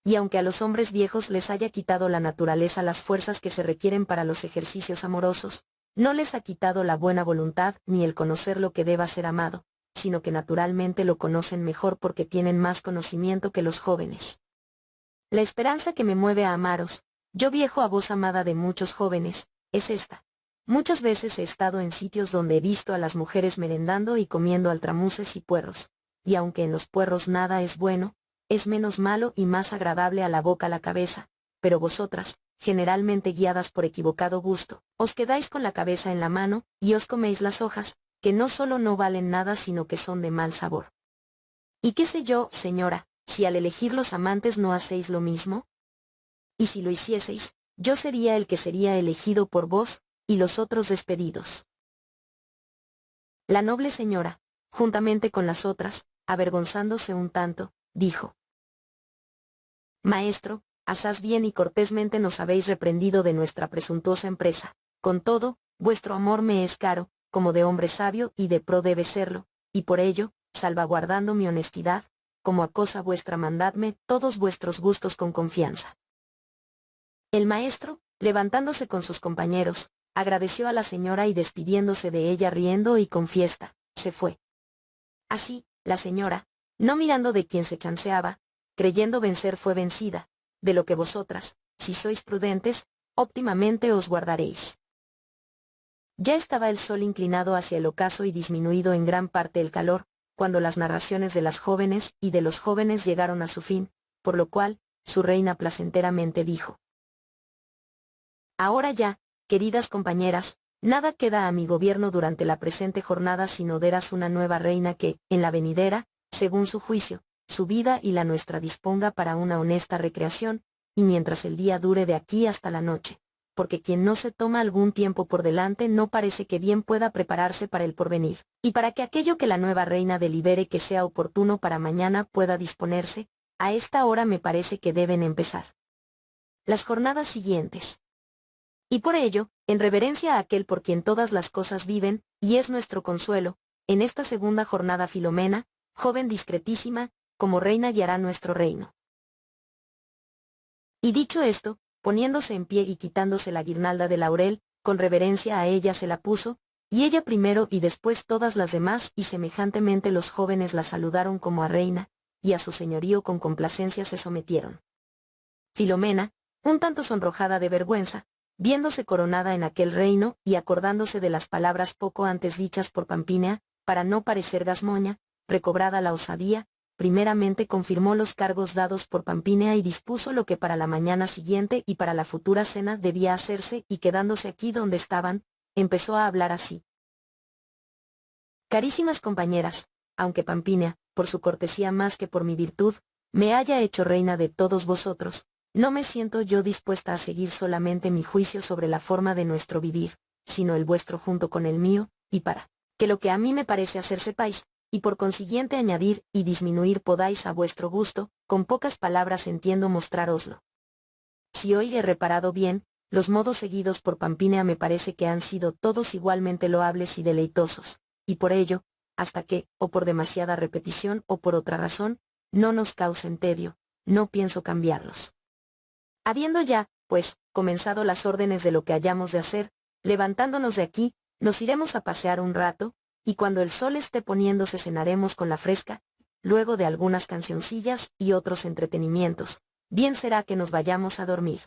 Y aunque a los hombres viejos les haya quitado la naturaleza las fuerzas que se requieren para los ejercicios amorosos, no les ha quitado la buena voluntad ni el conocer lo que deba ser amado, sino que naturalmente lo conocen mejor porque tienen más conocimiento que los jóvenes. La esperanza que me mueve a amaros, yo viejo a vos amada de muchos jóvenes, es esta. Muchas veces he estado en sitios donde he visto a las mujeres merendando y comiendo altramuces y puerros, y aunque en los puerros nada es bueno, es menos malo y más agradable a la boca la cabeza, pero vosotras, generalmente guiadas por equivocado gusto, os quedáis con la cabeza en la mano, y os coméis las hojas, que no solo no valen nada sino que son de mal sabor. ¿Y qué sé yo, señora, si al elegir los amantes no hacéis lo mismo? Y si lo hicieseis, yo sería el que sería elegido por vos, y los otros despedidos. La noble señora, juntamente con las otras, avergonzándose un tanto, dijo: Maestro, asaz bien y cortésmente nos habéis reprendido de nuestra presuntuosa empresa. Con todo, vuestro amor me es caro, como de hombre sabio y de pro debe serlo, y por ello, salvaguardando mi honestidad, como a cosa vuestra mandadme todos vuestros gustos con confianza. El maestro, levantándose con sus compañeros, agradeció a la señora y despidiéndose de ella riendo y con fiesta, se fue. Así, la señora, no mirando de quien se chanceaba, creyendo vencer fue vencida, de lo que vosotras, si sois prudentes, óptimamente os guardaréis. Ya estaba el sol inclinado hacia el ocaso y disminuido en gran parte el calor, cuando las narraciones de las jóvenes y de los jóvenes llegaron a su fin, por lo cual, su reina placenteramente dijo: Ahora ya, queridas compañeras, nada queda a mi gobierno durante la presente jornada sino deras una nueva reina que, en la venidera, según su juicio, su vida y la nuestra disponga para una honesta recreación, y mientras el día dure de aquí hasta la noche, porque quien no se toma algún tiempo por delante no parece que bien pueda prepararse para el porvenir, y para que aquello que la nueva reina delibere que sea oportuno para mañana pueda disponerse, a esta hora me parece que deben empezar las jornadas siguientes. Y por ello, en reverencia a aquel por quien todas las cosas viven, y es nuestro consuelo, en esta segunda jornada Filomena, joven discretísima, como reina guiará nuestro reino. Y dicho esto, poniéndose en pie y quitándose la guirnalda de laurel, con reverencia a ella se la puso, y ella primero y después todas las demás y semejantemente los jóvenes la saludaron como a reina, y a su señorío con complacencia se sometieron. Filomena, un tanto sonrojada de vergüenza, viéndose coronada en aquel reino y acordándose de las palabras poco antes dichas por Pampinea, para no parecer gazmoña, recobrada la osadía, primeramente confirmó los cargos dados por Pampinea y dispuso lo que para la mañana siguiente y para la futura cena debía hacerse y quedándose aquí donde estaban, empezó a hablar así: Carísimas compañeras, aunque Pampinea, por su cortesía más que por mi virtud, me haya hecho reina de todos vosotros, no me siento yo dispuesta a seguir solamente mi juicio sobre la forma de nuestro vivir, sino el vuestro junto con el mío, y para que lo que a mí me parece hacer sepáis, y por consiguiente añadir y disminuir podáis a vuestro gusto, con pocas palabras entiendo mostrároslo. Si hoy he reparado bien, los modos seguidos por Pampinea me parece que han sido todos igualmente loables y deleitosos, y por ello, hasta que, o por demasiada repetición o por otra razón, no nos causen tedio, no pienso cambiarlos. Habiendo ya, pues, comenzado las órdenes de lo que hayamos de hacer, levantándonos de aquí, nos iremos a pasear un rato, y cuando el sol esté poniéndose cenaremos con la fresca, luego de algunas cancioncillas y otros entretenimientos, bien será que nos vayamos a dormir.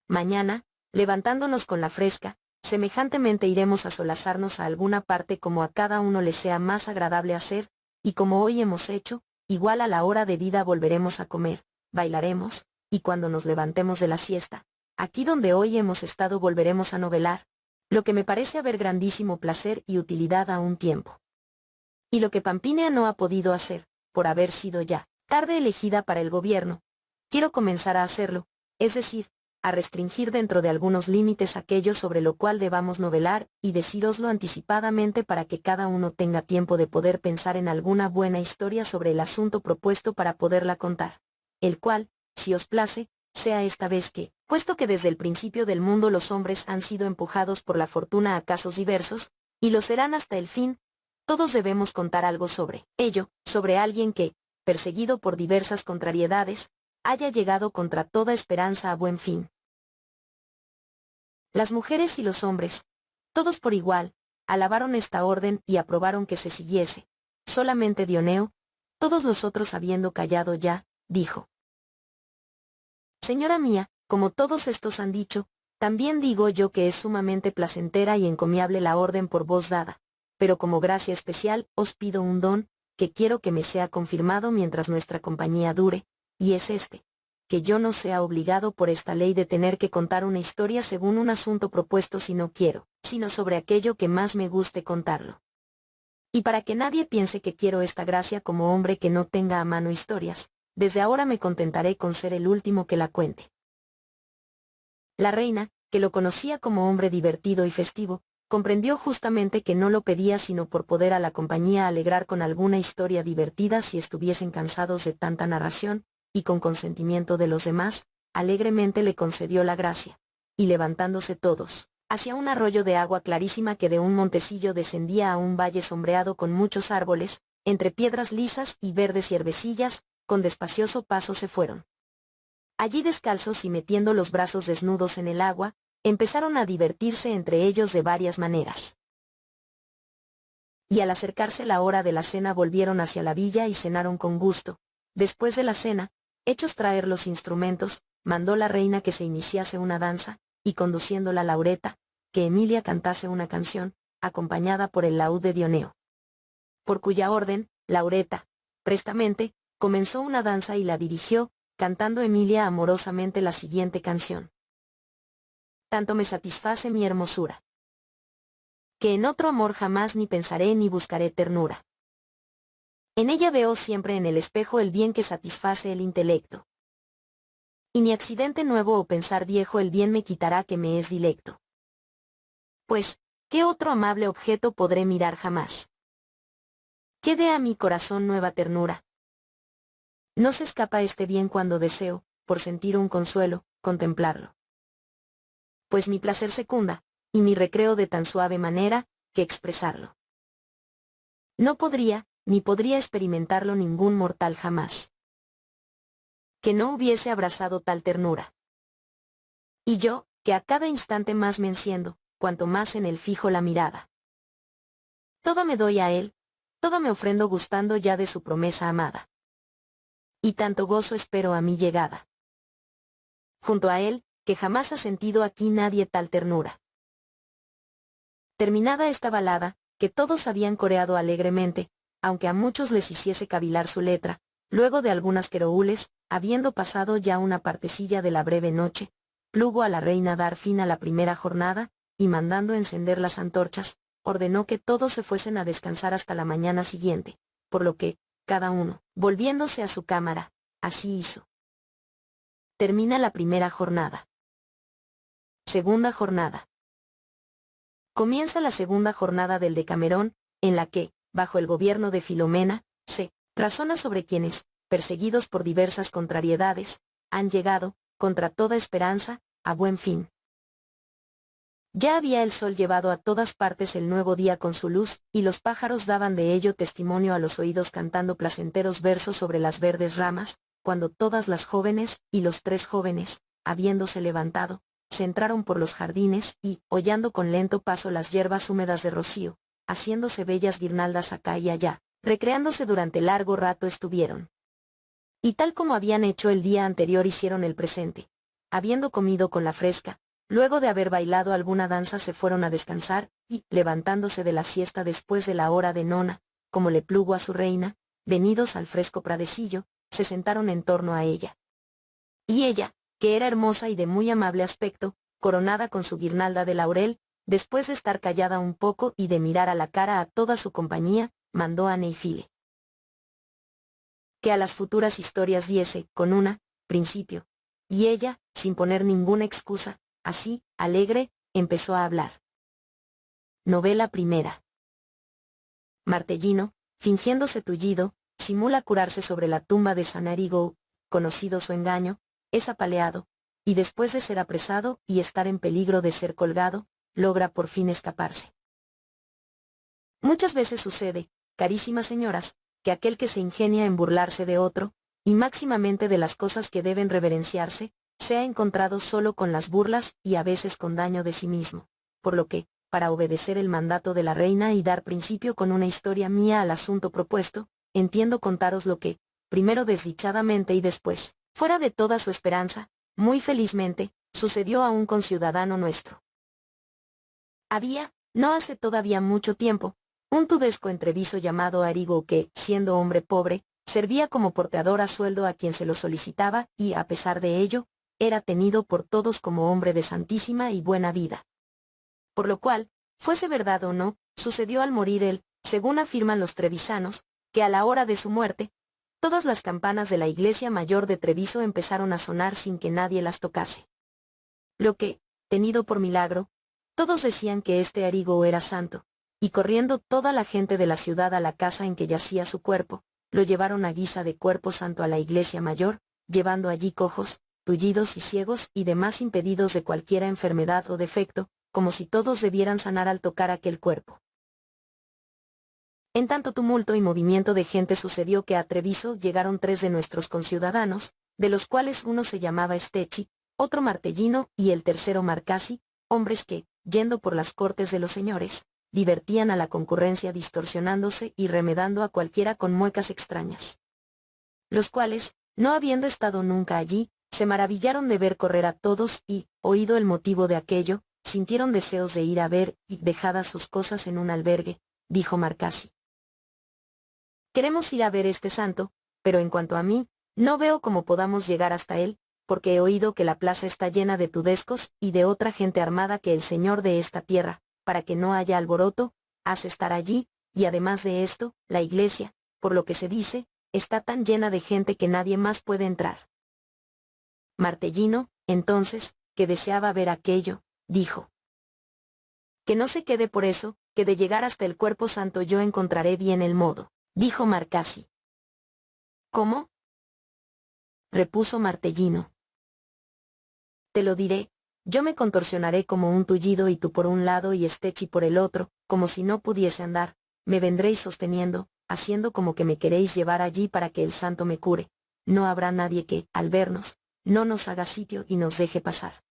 Mañana, levantándonos con la fresca, semejantemente iremos a solazarnos a alguna parte como a cada uno le sea más agradable hacer, y como hoy hemos hecho, igual a la hora debida volveremos a comer, bailaremos, y cuando nos levantemos de la siesta, aquí donde hoy hemos estado volveremos a novelar, lo que me parece haber grandísimo placer y utilidad a un tiempo. Y lo que Pampinea no ha podido hacer, por haber sido ya tarde elegida para el gobierno, quiero comenzar a hacerlo, es decir, a restringir dentro de algunos límites aquello sobre lo cual debamos novelar, y decíroslo anticipadamente para que cada uno tenga tiempo de poder pensar en alguna buena historia sobre el asunto propuesto para poderla contar, el cual, si os place, sea esta vez que, puesto que desde el principio del mundo los hombres han sido empujados por la fortuna a casos diversos, y lo serán hasta el fin, todos debemos contar algo sobre ello, sobre alguien que, perseguido por diversas contrariedades, haya llegado contra toda esperanza a buen fin. Las mujeres y los hombres, todos por igual, alabaron esta orden y aprobaron que se siguiese. Solamente Dioneo, todos los otros habiendo callado ya, dijo: Señora mía, como todos estos han dicho, también digo yo que es sumamente placentera y encomiable la orden por vos dada, pero como gracia especial os pido un don, que quiero que me sea confirmado mientras nuestra compañía dure, y es este: que yo no sea obligado por esta ley de tener que contar una historia según un asunto propuesto si no quiero, sino sobre aquello que más me guste contarlo. Y para que nadie piense que quiero esta gracia como hombre que no tenga a mano historias, desde ahora me contentaré con ser el último que la cuente. La reina, que lo conocía como hombre divertido y festivo, comprendió justamente que no lo pedía sino por poder a la compañía alegrar con alguna historia divertida si estuviesen cansados de tanta narración, y con consentimiento de los demás, alegremente le concedió la gracia. Y levantándose todos, hacia un arroyo de agua clarísima que de un montecillo descendía a un valle sombreado con muchos árboles, entre piedras lisas y verdes hierbecillas, con despacioso paso se fueron. Allí descalzos y metiendo los brazos desnudos en el agua, empezaron a divertirse entre ellos de varias maneras. Y al acercarse la hora de la cena volvieron hacia la villa y cenaron con gusto. Después de la cena, hechos traer los instrumentos, mandó la reina que se iniciase una danza, y conduciéndola Laureta, que Emilia cantase una canción, acompañada por el laúd de Dioneo. Por cuya orden, Laureta, prestamente, comenzó una danza y la dirigió, cantando Emilia amorosamente la siguiente canción. Tanto me satisface mi hermosura, que en otro amor jamás ni pensaré ni buscaré ternura. En ella veo siempre en el espejo el bien que satisface el intelecto. Y ni accidente nuevo o pensar viejo el bien me quitará que me es dilecto. Pues, ¿qué otro amable objeto podré mirar jamás? ¿Qué dé a mi corazón nueva ternura? No se escapa este bien cuando deseo, por sentir un consuelo, contemplarlo. Pues mi placer secunda, y mi recreo de tan suave manera, que expresarlo. No podría, ni podría experimentarlo ningún mortal jamás, que no hubiese abrazado tal ternura. Y yo, que a cada instante más me enciendo, cuanto más en él fijo la mirada. Todo me doy a él, todo me ofrendo gustando ya de su promesa amada. Y tanto gozo espero a mi llegada. Junto a él, que jamás ha sentido aquí nadie tal ternura. Terminada esta balada, que todos habían coreado alegremente, aunque a muchos les hiciese cavilar su letra, luego de algunas queroules, habiendo pasado ya una partecilla de la breve noche, plugo a la reina dar fin a la primera jornada, y mandando encender las antorchas, ordenó que todos se fuesen a descansar hasta la mañana siguiente, por lo que, cada uno, volviéndose a su cámara, así hizo. Termina la primera jornada. Segunda jornada. Comienza la segunda jornada del Decamerón, en la que, bajo el gobierno de Filomena, se razona sobre quienes, perseguidos por diversas contrariedades, han llegado, contra toda esperanza, a buen fin. Ya había el sol llevado a todas partes el nuevo día con su luz, y los pájaros daban de ello testimonio a los oídos cantando placenteros versos sobre las verdes ramas, cuando todas las jóvenes, y los tres jóvenes, habiéndose levantado, se entraron por los jardines y, hollando con lento paso las hierbas húmedas de rocío, haciéndose bellas guirnaldas acá y allá, recreándose durante largo rato estuvieron. Y tal como habían hecho el día anterior hicieron el presente. Habiendo comido con la fresca, luego de haber bailado alguna danza se fueron a descansar, y, levantándose de la siesta después de la hora de nona, como le plugo a su reina, venidos al fresco pradecillo, se sentaron en torno a ella. Y ella, que era hermosa y de muy amable aspecto, coronada con su guirnalda de laurel, después de estar callada un poco y de mirar a la cara a toda su compañía, mandó a Neifile que a las futuras historias diese, con una, principio. Y ella, sin poner ninguna excusa, así, alegre, empezó a hablar. Novela primera. Martellino, fingiéndose tullido, simula curarse sobre la tumba de San Arigo, conocido su engaño, es apaleado, y después de ser apresado y estar en peligro de ser colgado, logra por fin escaparse. Muchas veces sucede, carísimas señoras, que aquel que se ingenia en burlarse de otro, y máximamente de las cosas que deben reverenciarse, sea encontrado solo con las burlas y a veces con daño de sí mismo, por lo que, para obedecer el mandato de la reina y dar principio con una historia mía al asunto propuesto, entiendo contaros lo que, primero desdichadamente y después, fuera de toda su esperanza, muy felizmente, sucedió a un conciudadano nuestro. Había, no hace todavía mucho tiempo, un tudesco entreviso llamado Arigo que, siendo hombre pobre, servía como porteador a sueldo a quien se lo solicitaba y, a pesar de ello, era tenido por todos como hombre de santísima y buena vida. Por lo cual, fuese verdad o no, sucedió al morir él, según afirman los trevisanos, que a la hora de su muerte, todas las campanas de la iglesia mayor de Treviso empezaron a sonar sin que nadie las tocase. Lo que, tenido por milagro, todos decían que este Arrigo era santo, y corriendo toda la gente de la ciudad a la casa en que yacía su cuerpo, lo llevaron a guisa de cuerpo santo a la iglesia mayor, llevando allí cojos, tullidos y ciegos y demás impedidos de cualquiera enfermedad o defecto, como si todos debieran sanar al tocar aquel cuerpo. En tanto tumulto y movimiento de gente sucedió que a Treviso llegaron 3 de nuestros conciudadanos, de los cuales uno se llamaba Stecchi, otro Martellino y el tercero Marcasi, hombres que, yendo por las cortes de los señores, divertían a la concurrencia distorsionándose y remedando a cualquiera con muecas extrañas. Los cuales, no habiendo estado nunca allí, se maravillaron de ver correr a todos y, oído el motivo de aquello, sintieron deseos de ir a ver y, dejadas sus cosas en un albergue, dijo Marcasi. Queremos ir a ver este santo, pero en cuanto a mí, no veo cómo podamos llegar hasta él, porque he oído que la plaza está llena de tudescos y de otra gente armada que el señor de esta tierra, para que no haya alboroto, hace estar allí, y además de esto, la iglesia, por lo que se dice, está tan llena de gente que nadie más puede entrar. Martellino, entonces, que deseaba ver aquello, dijo: que no se quede por eso, que de llegar hasta el cuerpo santo yo encontraré bien el modo, dijo Marcasi. ¿Cómo? Repuso Martellino. Te lo diré, yo me contorsionaré como un tullido y tú por un lado y Stecchi por el otro, como si no pudiese andar, me vendréis sosteniendo, haciendo como que me queréis llevar allí para que el santo me cure, no habrá nadie que, al vernos, no nos haga sitio y nos deje pasar.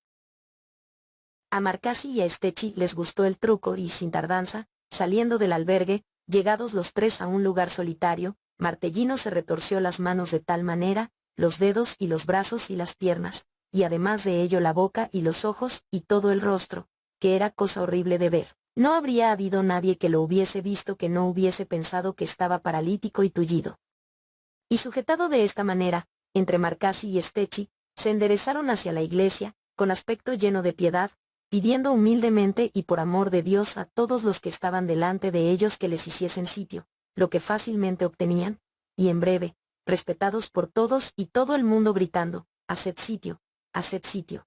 A Marcasi y a Stecchi les gustó el truco y sin tardanza, saliendo del albergue, llegados los 3 a un lugar solitario, Martellino se retorció las manos de tal manera, los dedos y los brazos y las piernas, y además de ello la boca y los ojos y todo el rostro, que era cosa horrible de ver. No habría habido nadie que lo hubiese visto que no hubiese pensado que estaba paralítico y tullido. Y sujetado de esta manera, entre Marcasi y Stecchi, se enderezaron hacia la iglesia, con aspecto lleno de piedad, pidiendo humildemente y por amor de Dios a todos los que estaban delante de ellos que les hiciesen sitio, lo que fácilmente obtenían, y en breve, respetados por todos y todo el mundo gritando: haced sitio, haced sitio.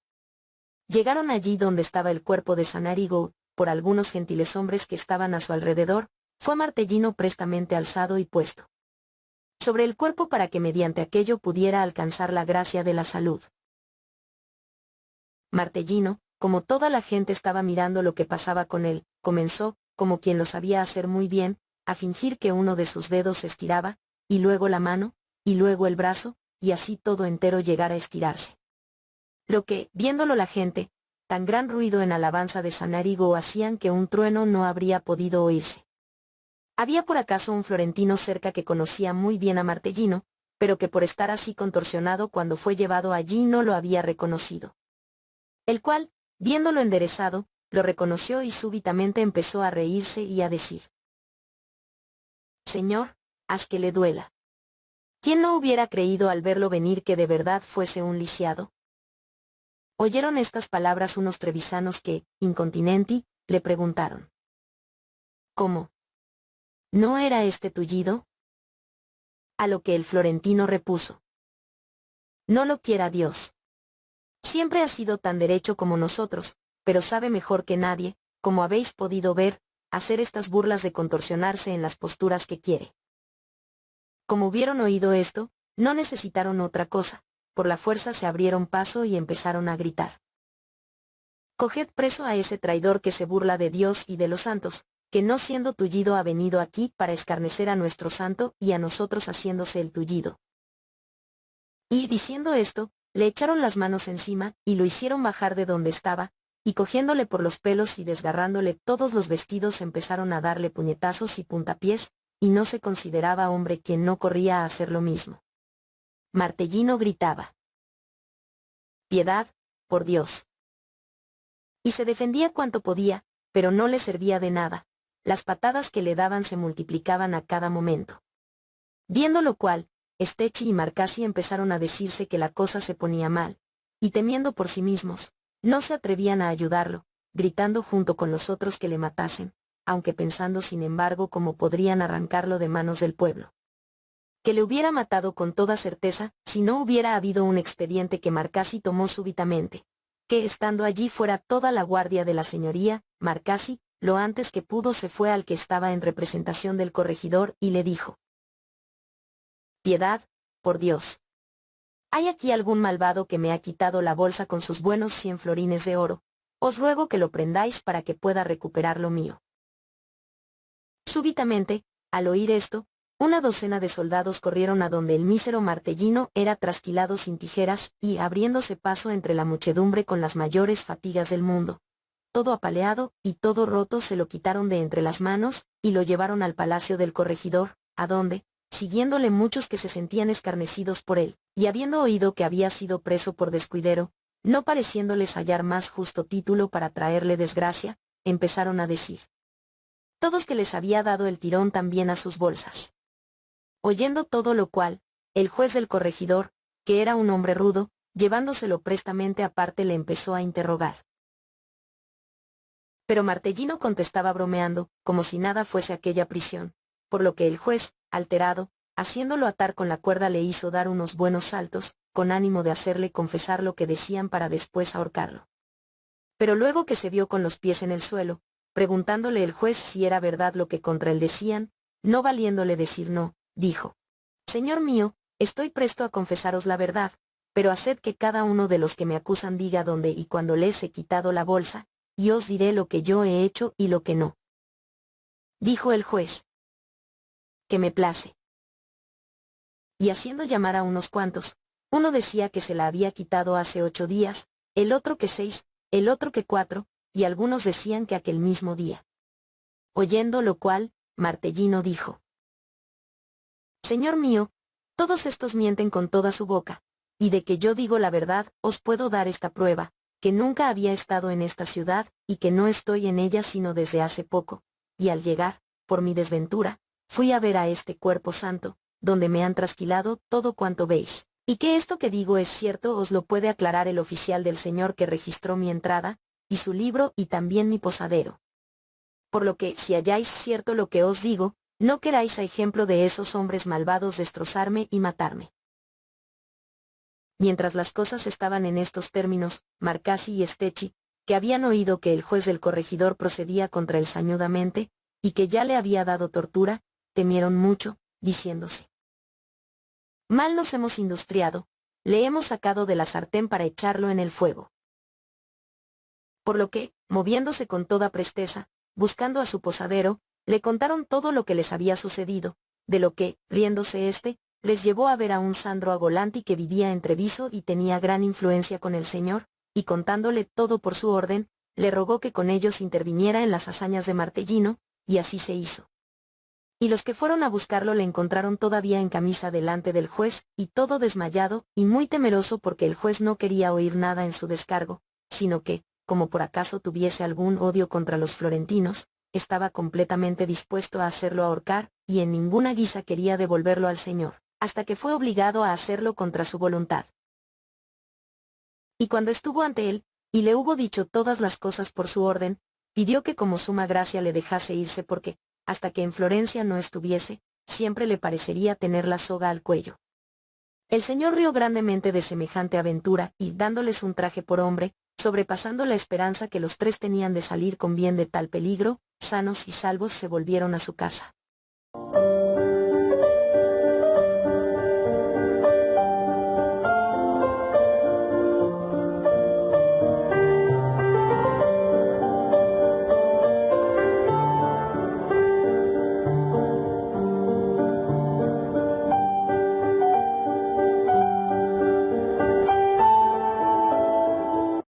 Llegaron allí donde estaba el cuerpo de San Arrigo, por algunos gentiles hombres que estaban a su alrededor, fue Martellino prestamente alzado y puesto sobre el cuerpo para que mediante aquello pudiera alcanzar la gracia de la salud. Martellino, como toda la gente estaba mirando lo que pasaba con él, comenzó, como quien lo sabía hacer muy bien, a fingir que uno de sus dedos se estiraba, y luego la mano, y luego el brazo, y así todo entero llegara a estirarse. Lo que, viéndolo la gente, tan gran ruido en alabanza de San Arrigo hacían que un trueno no habría podido oírse. Había por acaso un florentino cerca que conocía muy bien a Martellino, pero que por estar así contorsionado cuando fue llevado allí no lo había reconocido. El cual, viéndolo enderezado, lo reconoció y súbitamente empezó a reírse y a decir: Señor, haz que le duela. ¿Quién no hubiera creído al verlo venir que de verdad fuese un lisiado? Oyeron estas palabras unos trevisanos que, incontinenti, le preguntaron: ¿cómo? ¿No era este tullido? A lo que el florentino repuso: no lo quiera Dios. Siempre ha sido tan derecho como nosotros, pero sabe mejor que nadie, como habéis podido ver, hacer estas burlas de contorsionarse en las posturas que quiere. Como hubieron oído esto, no necesitaron otra cosa, por la fuerza se abrieron paso y empezaron a gritar: coged preso a ese traidor que se burla de Dios y de los santos, que no siendo tullido ha venido aquí para escarnecer a nuestro santo y a nosotros haciéndose el tullido. Y diciendo esto, le echaron las manos encima y lo hicieron bajar de donde estaba, y cogiéndole por los pelos y desgarrándole todos los vestidos empezaron a darle puñetazos y puntapiés, y no se consideraba hombre quien no corría a hacer lo mismo. Martellino gritaba: piedad, por Dios. Y se defendía cuanto podía, pero no le servía de nada. Las patadas que le daban se multiplicaban a cada momento. Viendo lo cual, Stecchi y Marcasi empezaron a decirse que la cosa se ponía mal, y temiendo por sí mismos, no se atrevían a ayudarlo, gritando junto con los otros que le matasen, aunque pensando sin embargo cómo podrían arrancarlo de manos del pueblo. Que le hubiera matado con toda certeza, si no hubiera habido un expediente que Marcasi tomó súbitamente. Que estando allí fuera toda la guardia de la señoría, Marcasi, lo antes que pudo se fue al que estaba en representación del corregidor y le dijo: «Piedad, por Dios. ¿Hay aquí algún malvado que me ha quitado la bolsa con sus buenos 100 florines de oro? Os ruego que lo prendáis para que pueda recuperar lo mío». Súbitamente, al oír esto, una docena de soldados corrieron a donde el mísero Martellino era trasquilado sin tijeras, y abriéndose paso entre la muchedumbre con las mayores fatigas del mundo, todo apaleado y todo roto, se lo quitaron de entre las manos, y lo llevaron al palacio del corregidor, a donde, siguiéndole muchos que se sentían escarnecidos por él, y habiendo oído que había sido preso por descuidero, no pareciéndoles hallar más justo título para traerle desgracia, empezaron a decir todos que les había dado el tirón también a sus bolsas. Oyendo todo lo cual, el juez del corregidor, que era un hombre rudo, llevándoselo prestamente aparte, le empezó a interrogar. Pero Martellino contestaba bromeando, como si nada fuese aquella prisión, por lo que el juez, alterado, haciéndolo atar con la cuerda, le hizo dar unos buenos saltos, con ánimo de hacerle confesar lo que decían para después ahorcarlo. Pero luego que se vio con los pies en el suelo, preguntándole el juez si era verdad lo que contra él decían, no valiéndole decir no, dijo: «Señor mío, estoy presto a confesaros la verdad, pero haced que cada uno de los que me acusan diga dónde y cuándo les he quitado la bolsa, y os diré lo que yo he hecho y lo que no». Dijo el juez: «Que me place». Y haciendo llamar a unos cuantos, uno decía que se la había quitado hace 8 días, el otro que 6, el otro que 4, y algunos decían que aquel mismo día. Oyendo lo cual, Martellino dijo: «Señor mío, todos estos mienten con toda su boca, y de que yo digo la verdad os puedo dar esta prueba, que nunca había estado en esta ciudad, y que no estoy en ella sino desde hace poco, y al llegar, por mi desventura, fui a ver a este cuerpo santo, donde me han trasquilado todo cuanto veis, y que esto que digo es cierto os lo puede aclarar el oficial del señor que registró mi entrada, y su libro y también mi posadero. Por lo que, si halláis cierto lo que os digo, no queráis a ejemplo de esos hombres malvados destrozarme y matarme». Mientras las cosas estaban en estos términos, Marcasi y Stechi, que habían oído que el juez del corregidor procedía contra él sañudamente, y que ya le había dado tortura, temieron mucho, diciéndose: «Mal nos hemos industriado, le hemos sacado de la sartén para echarlo en el fuego». Por lo que, moviéndose con toda presteza, buscando a su posadero, le contaron todo lo que les había sucedido, de lo que, riéndose les llevó a ver a un Sandro Agolanti que vivía en Treviso y tenía gran influencia con el señor, y contándole todo por su orden, le rogó que con ellos interviniera en las hazañas de Martellino, y así se hizo. Y los que fueron a buscarlo le encontraron todavía en camisa delante del juez, y todo desmayado, y muy temeroso porque el juez no quería oír nada en su descargo, sino que, como por acaso tuviese algún odio contra los florentinos, estaba completamente dispuesto a hacerlo ahorcar, y en ninguna guisa quería devolverlo al señor, hasta que fue obligado a hacerlo contra su voluntad. Y cuando estuvo ante él, y le hubo dicho todas las cosas por su orden, pidió que como suma gracia le dejase irse porque, hasta que en Florencia no estuviese, siempre le parecería tener la soga al cuello. El señor rió grandemente de semejante aventura, y dándoles un traje por hombre, sobrepasando la esperanza que los tres tenían de salir con bien de tal peligro, sanos y salvos se volvieron a su casa.